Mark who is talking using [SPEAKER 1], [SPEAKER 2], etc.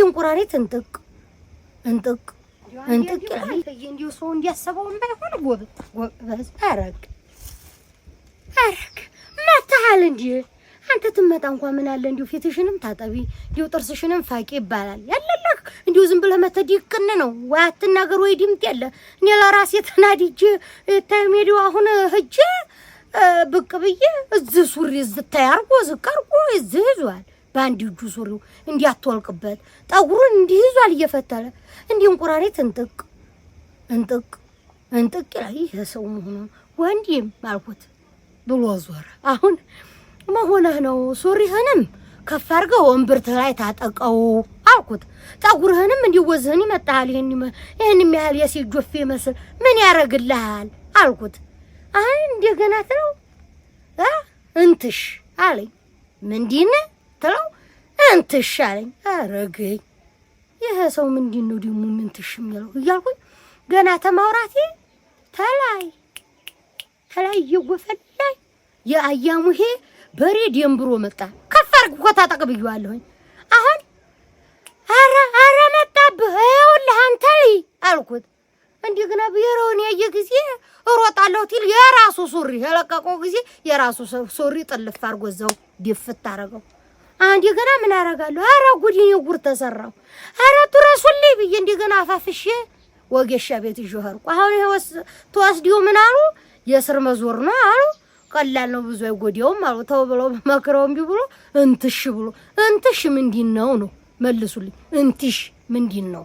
[SPEAKER 1] እንቁራሪት እንጥቅ እንዲሁ ሰው እንዲያሰበው እንዳይሆን ጎበዝ አረግ መታሃል እንጂ አንተ ትመጣ እንኳን ምን አለ እንዲሁ ፊትሽንም ታጠቢ እንዲሁ ጥርስሽንም ፋቂ ይባላል ያለልህ እንዲሁ ዝም ብለህ መተዲቅን ነው ወይ አትናገር ወይ ድምጥ የለ እኔ ለራሴ ተናድጄ ተሜዲው አሁን ሂጄ ብቅ ብዬ እዚህ ሱሪ ዝታያርጎ ዝቀርቆ እዚህ ይዟል ባንዲ እጁ ሱሪው እንዲያትወልቅበት ጠጉሩን እንዲይዟል እየፈተለ እንዲህ እንቁራሪት እንጥቅ ይላል ይሄ ሰው መሆኑ ወንድም አልኩት ብሎ ዞረ አሁን መሆነህ ነው ሱሪህንም ከፍ አድርገው ወንብርት ላይ ታጠቀው አልኩት ጠጉርህንም እንዲወዝህን ይመጣል ይሄን ያህል የሴት ጆፌ መስል ምን ያረግልሃል አልኩት እንደገና ትለው እንትሽ አለኝ ምንድን ትለው እንትሽ አለኝ አረገኝ ይሄ ሰው ምንድን ነው ደግሞ ምንትሽ የሚለው እያልኩኝ ገና ተማውራቴ ተላይ ይወፈላይ የአያሙሄ በሬ ደምብሮ መጣ ከፈርኩ ከታጠቅ ብዬዋለሁኝ አሁን አረ መጣብህ ይኸውልህ አንተ አልኩት እንደገና ብየረውን ያየ ጊዜ እሮጣለሁ ትል የራሱ ሱሪ የለቀቀው ጊዜ የራሱ ሱሪ ጥልፍ አድርጎ እዛው ድፍት አደረገው እንደገና ምን አደርጋለሁ አረ ጉዲን ጉር ተሰራው አረ ትረሱልኝ ብዬ እንደገና አፋፍሼ ወጌሻ ቤት ይጆርኩ አሁን ይወስ ተወስዲው ምን አሉ የስር መዞር ነው አሉ ቀላል ነው ብዙ አይጎዲያውም አሉ ተው ብሎ መከረውም ቢብሎ እንትሽ ብሎ እንትሽ ምንድነው ነው መልሱልኝ እንትሽ ምንድነው